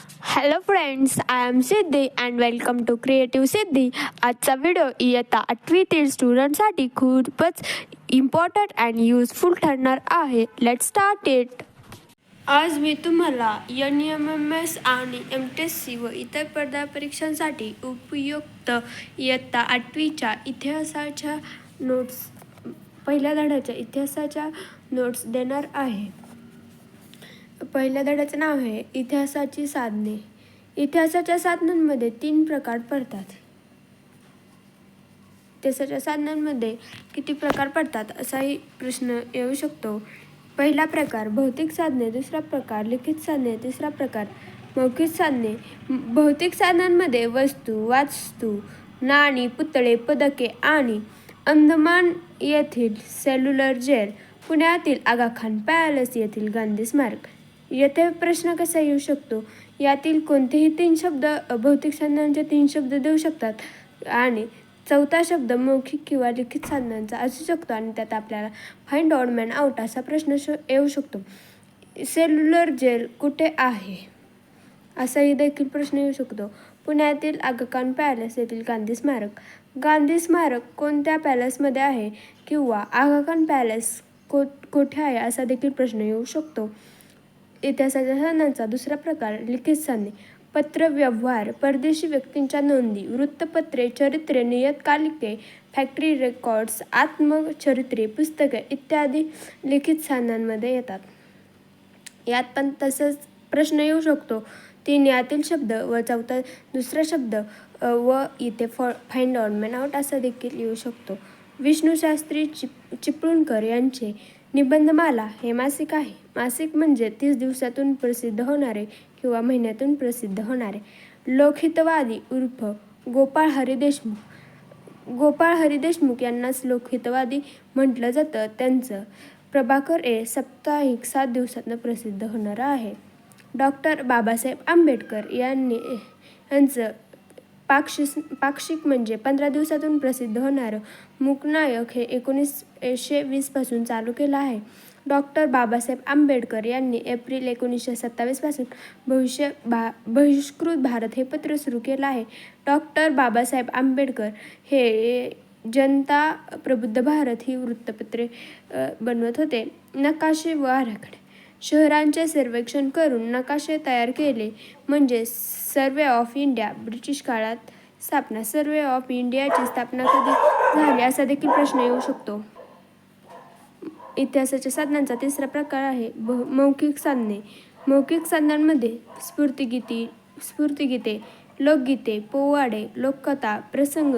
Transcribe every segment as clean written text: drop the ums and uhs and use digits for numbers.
Hello friends, I am Siddhi and welcome to creative Siddhi. आजचा video इयत्ता 8वीतील स्टुडंटसाठी खूपच इम्पॉर्टंट अँड युजफुल ठरणार आहे. Let's start it. आज मी तुम्हाला NMMS आणि MTSC व इतर स्पर्धा परीक्षांसाठी उपयुक्त इयत्ता 8वीच्या इतिहासाच्या नोट्स पहिल्या धड्याच्या इतिहासाच्या नोट्स देणार आहे. पहिल्या धड्याचं नाव आहे इतिहासाची साधने. इतिहासाच्या साधनांमध्ये 3 प्रकार पडतात. इतिहासाच्या साधनांमध्ये किती प्रकार पडतात असाही प्रश्न येऊ शकतो. पहिला प्रकार भौतिक साधने, दुसरा प्रकार लिखित साधने, तिसरा प्रकार मौखिक साधने. भौतिक साधनांमध्ये वस्तू, वास्तू, नाणी, पुतळे, पदके आणि अंदमान येथील सेल्युलर जेल, पुण्यातील आगा खान पॅलेस येथील गांधी स्मारक. येथे प्रश्न कसा येऊ शकतो, यातील कोणतेही 3 शब्द भौतिक साधनांचे 3 शब्द देऊ शकतात आणि चौथा शब्द मौखिक किंवा लिखित साधनांचा असू शकतो आणि त्यात आपल्याला फाइंड ऑड मॅन आउट असा प्रश्न येऊ शकतो. सेल्युलर जेल कुठे आहे असाही देखील प्रश्न येऊ शकतो. पुण्यातील आगा खान पॅलेस येथील गांधी स्मारक. गांधी स्मारक कोणत्या पॅलेसमध्ये आहे किंवा आगा खान पॅलेस कोठे आहे असा देखील प्रश्न येऊ शकतो. इतिहासाच्या साधनांचा दुसरा प्रकार लिखित साधने. पत्र व्यवहार, परदेशी व्यक्तींच्या नोंदी, वृत्तपत्रे, चरित्रे, नियतकालिके, फॅक्टरी रेकॉर्ड्स, आत्मचरित्रे, पुस्तके इत्यादी लिखित साधनांमध्ये येतात. यात पण तसंच प्रश्न येऊ शकतो. 3 यातील शब्द व चौथा दुसरा शब्द व इथे फाइंड ऑड मॅन आउट असा देखील येऊ शकतो. विष्णुशास्त्री चिपळूणकर यांचे निबंधमाला हे मासिक आहे. मासिक म्हणजे 30 दिवसातून प्रसिद्ध होणारे किंवा महिन्यातून प्रसिद्ध होणारे. लोकहितवादी उर्फ गोपाळ हरी देशमुख. गोपाळ हरी देशमुख यांनाच लोकहितवादी म्हटलं जातं. त्यांचं प्रभाकर साप्ताहिक 7 दिवसातून प्रसिद्ध होणारं आहे. डॉक्टर बाबासाहेब आंबेडकर यांचं पाक्षिक म्हणजे 15 दिवसातून प्रसिद्ध होणारं मूकनायक हे 1920 पासून चालू केलं आहे. डॉक्टर बाबासाहेब आंबेडकर यांनी एप्रिल 1927 पासून बहिष्कृत भारत हे पत्र सुरू केलं आहे. डॉक्टर बाबासाहेब आंबेडकर हे जनता प्रबुद्ध भारत ही वृत्तपत्रे बनवत होते. नकाशे व आराखडे. शहरांचे सर्वेक्षण करून नकाशे तयार केले म्हणजे सर्वे ऑफ इंडिया. ब्रिटिश काळात स्थापना. सर्वे ऑफ इंडियाची स्थापना कधी झाली असा देखील प्रश्न येऊ शकतो. इतिहासाच्या साधनांचा तिसरा प्रकार आहे मौखिक साधने. मौखिक साधनांमध्ये स्फूर्तिगीते, लोकगीते, पोवाडे, लोककथा, प्रसंग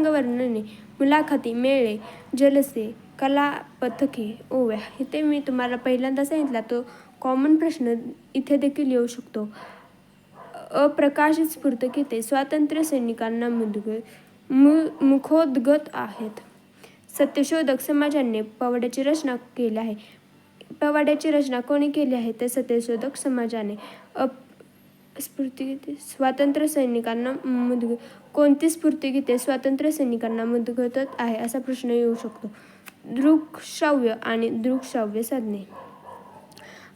वर्णने, मुलाखती, मेळे, जलसे, कलापथके, ओव्या. इथे मी तुम्हाला पहिल्यांदा सांगितला तो कॉमन प्रश्न इथे देखील येऊ शकतो. अप्रकाशित स्फूर्तिगीते स्वातंत्र्य सैनिकांना मुखोद्गत आहेत. सत्यशोधक समाजाने पोवाड्याची रचना केली आहे. पोवाड्याची रचना कोणी केली आहे तर सत्यशोधक समाजाने. स्फूर्तिगीते स्वातंत्र्य सैनिकांना कोणती स्फूर्तिगीते स्वातंत्र्य सैनिकांना मुद्गत आहे असा प्रश्न येऊ शकतो. दृकश्राव्य आणि दृकश्राव्य साधने.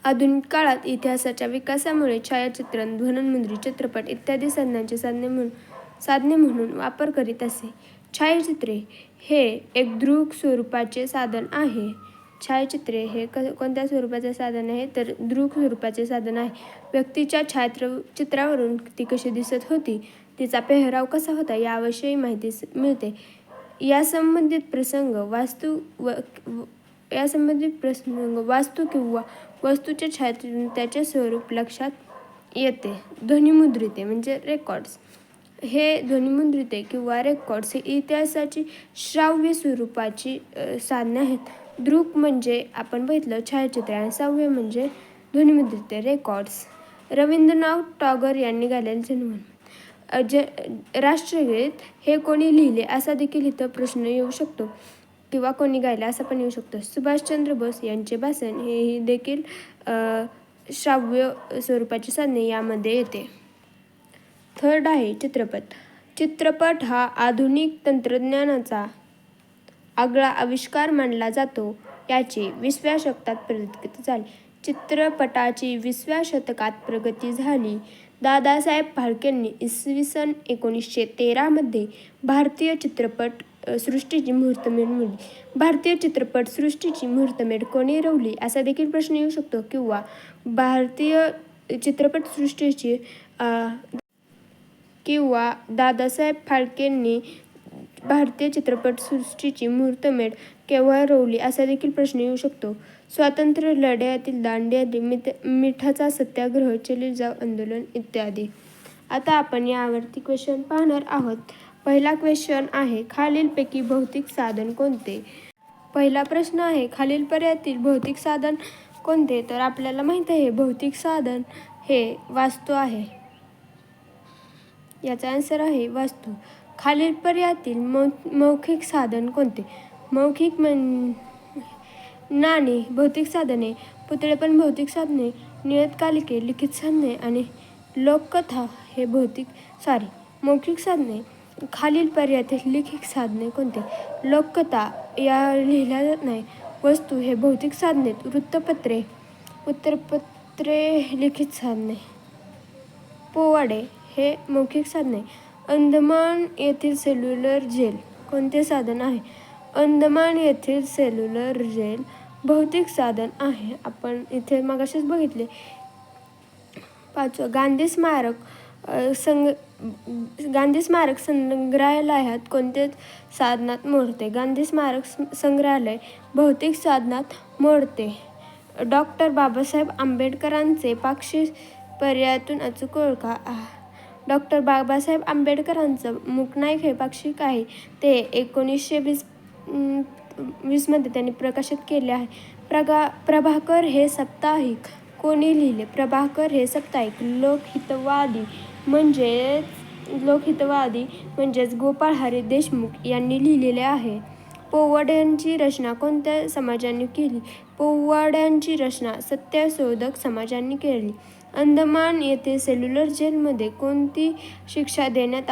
आधुनिक काळात इतिहासाच्या विकासामुळे छायाचित्रण, ध्वनिमुद्रित चित्रपट इत्यादी साधनांचे साधने म्हणून वापर करीत असे. छायाचित्रे हे एक दृक स्वरूपाचे साधन आहे. छायाचित्रे हे कोणत्या स्वरूपाचे साधन आहे तर दृक स्वरूपाचे साधन आहे. व्यक्तीच्या छायाचित्रावरून ती कशी दिसत होती, तिचा पेहराव कसा होता याविषयी माहिती मिळते. यासंबंधित प्रसंग वास्तू किंवा वस्तूचे छायाचित्रण त्याचे स्वरूप लक्षात येते. ध्वनिमुद्रिते म्हणजे रेकॉर्ड्स. हे ध्वनिमुद्रिते किंवा रेकॉर्ड्स हे इतिहासाची श्राव्य स्वरूपाची साधने आहेत. दृक म्हणजे आपण बघितलं छायाचित्रे आणि श्राव्य म्हणजे ध्वनिमुद्रिते रेकॉर्ड्स. रवींद्रनाथ टागोर यांनी गायलेले जनगणमन. राष्ट्रगीत हे कोणी लिहिले असा देखील इथं प्रश्न येऊ शकतो किंवा कोणी गायले असा पण येऊ शकतो. सुभाषचंद्र बोस यांचे भाषण हे देखील श्राव्य स्वरूपाची साधने यामध्ये येते. थर्ड आहे चित्रपट. चित्रपट हा आधुनिक तंत्रज्ञानाचा आगळा आविष्कार मानला जातो. याची 20व्या शतकात प्रगती झाली. चित्रपटाची 20व्या शतकात प्रगती झाली. दादासाहेब फाळकेंनी इसवी 1913 मध्ये भारतीय चित्रपट सृष्टीची मुहूर्तमेढ मोडली. भारतीय चित्रपट सृष्टीची मुहूर्तमेढ कोणी रोवली असा देखील प्रश्न येऊ शकतो. भारतीय चित्रपट सृष्टीची दादासाहेब फाळकेंनी भारतीय चित्रपट सृष्टीची मुहूर्तमेढ केव्हा रोवली असा देखील प्रश्न येऊ शकतो. स्वातंत्र्य लढ्यातील दांडी मिठाचा सत्याग्रह, चले जाव आंदोलन इत्यादी. आता आपण यावरती क्वेश्चन पाहणार आहोत. पहिला क्वेश्चन आहे, खालीलपैकी भौतिक साधन कोणते? पहिला प्रश्न आहे, खालील पर्यायातील भौतिक साधन कोणते? तर आपल्याला माहित आहे भौतिक साधन हे वास्तू आहे. याचा आन्सर आहे वास्तू. खालील पर्यायातील मौखिक साधन कोणते? मौखिक नाणी भौतिक साधने, पुतळेपण भौतिक साधने, नियतकालिके लिखित साधने आणि लोककथा हे मौखिक साधने. खालील पर्यायातील लिखित साधने कोणते? लोककथा या लिहिल्या जात नाही. वस्तू हे भौतिक साधने. वृत्तपत्रे, उत्तरपत्रे लिखित साधने. पोवाडे हे मौखिक साधने. अंदमान येथील सेल्युलर जेल कोणते साधन आहे? अंदमान येथील सेल्युलर जेल भौतिक साधन आहे. आपण इथे मगाशीच बघितले. 5. गांधी स्मारक संग्रहालयात कोणते साधनात मोडते? गांधी स्मारक संग्रहालय भौतिक साधनात मोडते. डॉक्टर बाबासाहेब आंबेडकरांचे पाक्षिक पर्यायातून अचूक ओळखा. डॉक्टर बाबासाहेब आंबेडकरांचं मूकनायक हे पाक्षिक आहे. ते 1920 मध्ये त्यांनी प्रकाशित केले आहे. प्रभाकर हे साप्ताहिक कोणी लिहिले? प्रभाकर हे साप्ताहिक लोकहितवादी म्हणजेच गोपाळ हरी देशमुख यांनी लिहिलेले आहे. पोवाड्यांची रचना कोणत्या समाजाने केली? पोवाड्यांची रचना सत्यशोधक समाजाने केली. अंदमान येथे सेल्युलर जेलमध्ये कोणती शिक्षा देण्यात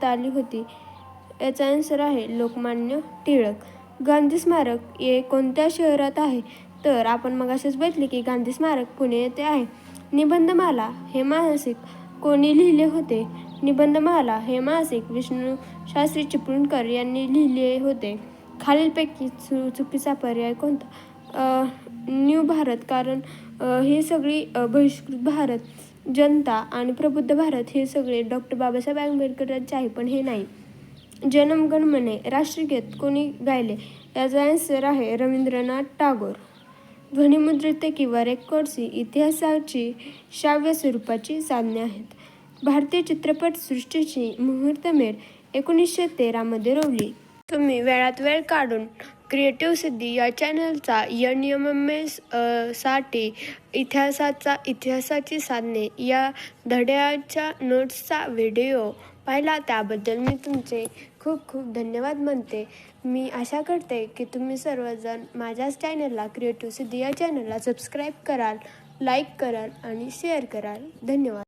आली होती? याचा आन्सर आहे लोकमान्य टिळक. गांधी स्मारक हे कोणत्या शहरात आहे? तर आपण मगाशीच बघितले की गांधी स्मारक पुणे येथे आहे. निबंधमाला हे मासिक कोणी लिहिले होते? निबंधमाला हे मासिक विष्णू शास्त्री चिपळूणकर यांनी लिहिले होते. खालीलपैकी चुकीचा पर्याय कोणता? न्यू भारत, कारण हे सगळी बहिष्कृत भारत, जनता आणि प्रबुद्ध भारत हे सगळे डॉक्टर बाबासाहेब आंबेडकरांचे आहे, पण हे नाही. जनगण मन राष्ट्रगीत कोणी गायले? याचा आन्सर आहे रवींद्रनाथ टागोर. ध्वनिमुद्रित किंवा रेकॉर्ड्स ही इतिहासाची श्राव्य स्वरूपाची साधने आहेत. भारतीय चित्रपट सृष्टीची मुहूर्तमेढ 1913 मध्ये रोवली. तुम्ही वेळात वेळ काढून क्रिएटिव्ह सिद्धी या चॅनलचा NMMS साठी इतिहासाची साधने या धड्याच्या नोट्सचा व्हिडिओ पाहिला त्याबद्दल मी तुमचे खूप खूप धन्यवाद मानते. मी आशा करते की तुम्ही सर्वजण माझ्याच चॅनलला क्रिएटिव्ह सिद्धी या चॅनलला सबस्क्राईब कराल, लाईक कराल आणि शेअर कराल. धन्यवाद.